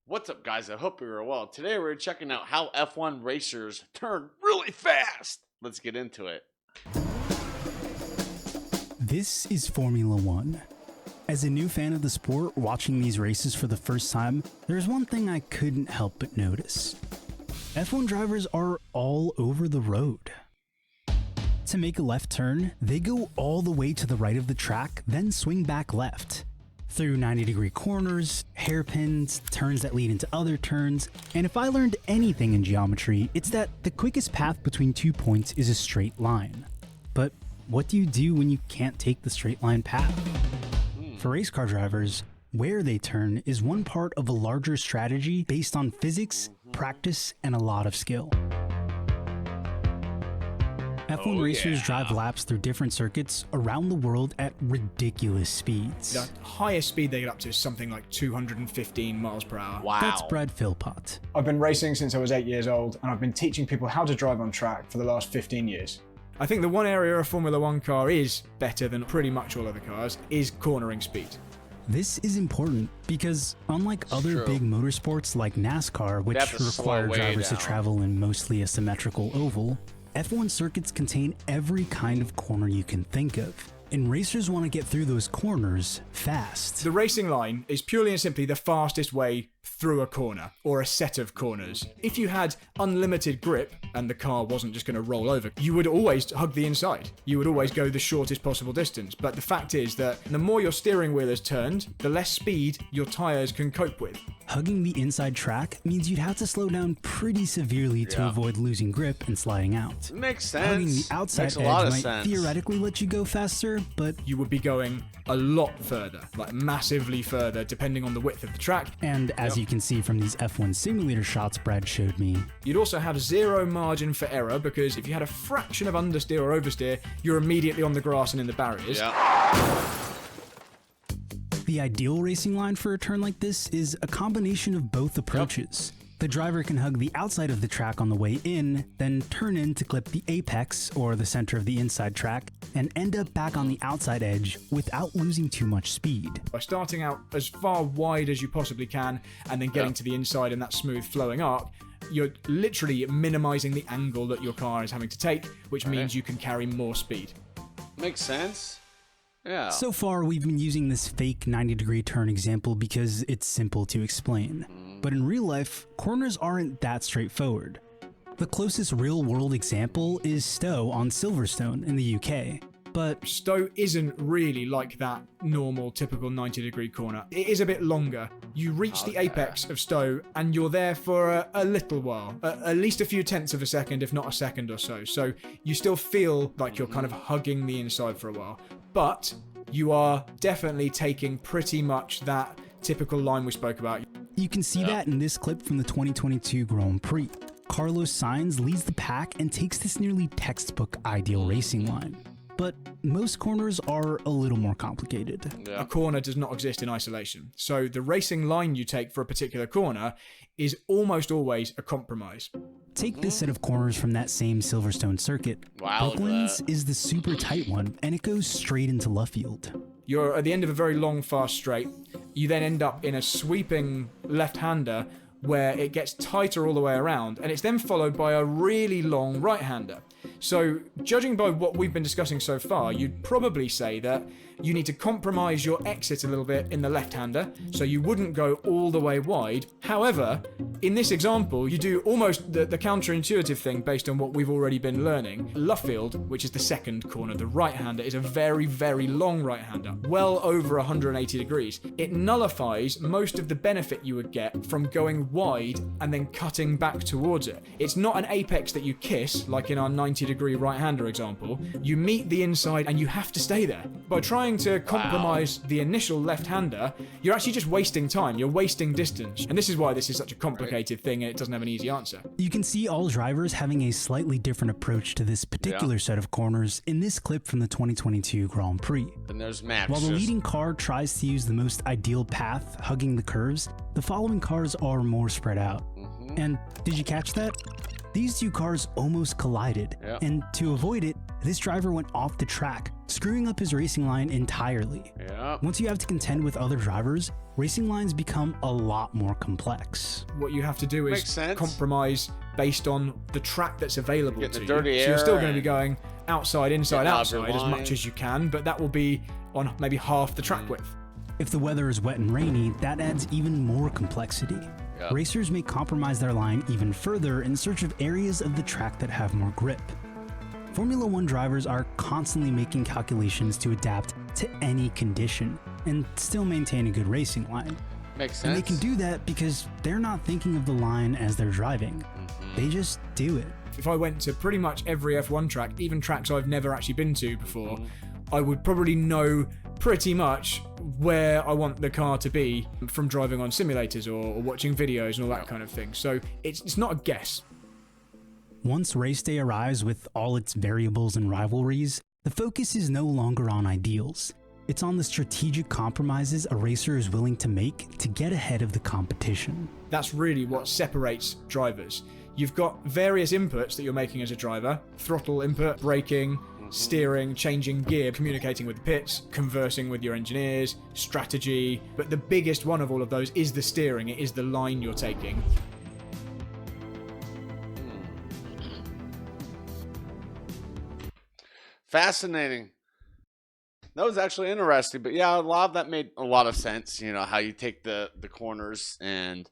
What's up, guys? I hope you're well. Today we're checking out how F1 racers turn really fast. Let's get into it. This is Formula One. As a new fan of the sport, watching these races for the first time, there's one thing I couldn't help but notice. F1 drivers are all over the road. To make a left turn, they go all the way to the right of the track, then swing back left. Through 90-degree corners, hairpins, turns that lead into other turns, and if I learned anything in geometry, it's that the quickest path between 2 points is a straight line. But what do you do when you can't take the straight line path? For race car drivers, where they turn is one part of a larger strategy based on physics, practice, and a lot of skill. F1 racers drive laps through different circuits around the world at ridiculous speeds. The highest speed they get up to is something like 215 miles per hour. Wow. That's Brad Philpott. I've been racing since I was 8 years old, and I've been teaching people how to drive on track for the last 15 years. I think the one area a Formula One car is better than pretty much all other cars is cornering speed. This is important because unlike other big motorsports like NASCAR, which require drivers to travel in mostly a symmetrical oval, F1 circuits contain every kind of corner you can think of, and racers want to get through those corners fast. The racing line is purely and simply the fastest way through a corner, or a set of corners. If you had unlimited grip, and the car wasn't just going to roll over, you would always hug the inside. You would always go the shortest possible distance. But the fact is that the more your steering wheel is turned, the less speed your tyres can cope with. Hugging the inside track means you'd have to slow down pretty severely to avoid losing grip and sliding out. Makes sense. Hugging the outside edge might theoretically let you go faster, but you would be going a lot further, like massively further, depending on the width of the track. And as you can see from these F1 simulator shots Brad showed me, you'd also have zero margin for error, because if you had a fraction of understeer or oversteer, you're immediately on the grass and in the barriers. The ideal racing line for a turn like this is a combination of both approaches. The driver can hug the outside of the track on the way in, then turn in to clip the apex, or the center of the inside track, and end up back on the outside edge without losing too much speed. By starting out as far wide as you possibly can, and then getting to the inside in that smooth flowing arc, you're literally minimizing the angle that your car is having to take, which means you can carry more speed. Makes sense. Yeah. So far, we've been using this fake 90-degree turn example because it's simple to explain. But in real life, corners aren't that straightforward. The closest real-world example is Stowe on Silverstone in the UK. But Stowe isn't really like that normal, typical 90-degree corner. It is a bit longer. You reach the apex of Stowe, and you're there for a little while. At least a few tenths of a second, if not a second or so. So you still feel like you're kind of hugging the inside for a while. But you are definitely taking pretty much that typical line we spoke about. You can see that in this clip from the 2022 Grand Prix. Carlos Sainz leads the pack and takes this nearly textbook ideal racing line. But most corners are a little more complicated. A corner does not exist in isolation. So the racing line you take for a particular corner is almost always a compromise. Take this set of corners from that same Silverstone circuit. Brooklands is the super tight one, and it goes straight into Luffield. You're at the end of a very long, fast straight. You then end up in a sweeping left-hander where it gets tighter all the way around, and it's then followed by a really long right-hander. So, judging by what we've been discussing so far, you'd probably say that you need to compromise your exit a little bit in the left-hander, so you wouldn't go all the way wide. However, in this example, you do almost the counterintuitive thing based on what we've already been learning. Luffield, which is the second corner, the right-hander, is a very, very long right-hander, well over 180 degrees. It nullifies most of the benefit you would get from going wide and then cutting back towards it. It's not an apex that you kiss, like in our 90-degree right-hander example. You meet the inside and you have to stay there. By trying to compromise the initial left-hander, you're actually just wasting time. You're wasting distance. And this is why this is such a complicated thing and it doesn't have an easy answer. You can see all drivers having a slightly different approach to this particular set of corners in this clip from the 2022 Grand Prix. And there's Max. While the leading car tries to use the most ideal path, hugging the curves, the following cars are more spread out. And did you catch that? These two cars almost collided, and to avoid it, this driver went off the track, screwing up his racing line entirely. Once you have to contend with other drivers, racing lines become a lot more complex. What you have to do Makes is sense. compromise based on the track that's available Get to the you. dirty So you're still air going to be going outside, inside, getting out of your outside as line. much as you can, but that will be on maybe half the Mm. track width. If the weather is wet and rainy, that adds even more complexity. Yep. Racers may compromise their line even further in search of areas of the track that have more grip. Formula One drivers are constantly making calculations to adapt to any condition and still maintain a good racing line. Makes sense. And they can do that because they're not thinking of the line as they're driving. They just do it. If I went to pretty much every F1 track, even tracks I've never actually been to before, I would probably know pretty much where I want the car to be from driving on simulators or watching videos and all that kind of thing. So it's not a guess. Once race day arrives with all its variables and rivalries, the focus is no longer on ideals. It's on the strategic compromises a racer is willing to make to get ahead of the competition. That's really what separates drivers. You've got various inputs that you're making as a driver: throttle input, braking, steering, changing gear, communicating with the pits, conversing with your engineers, strategy. But the biggest one of all of those is the steering. It is the line you're taking. Fascinating. That was actually interesting, but yeah, a lot of that made a lot of sense. You know, how you take the corners and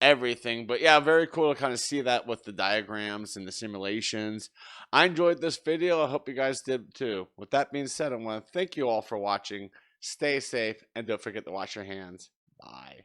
everything. But yeah, very cool to kind of see that with the diagrams and the simulations. I enjoyed this video. I hope you guys did too. With that being said, I want to thank you all for watching. Stay safe and don't forget to wash your hands. Bye.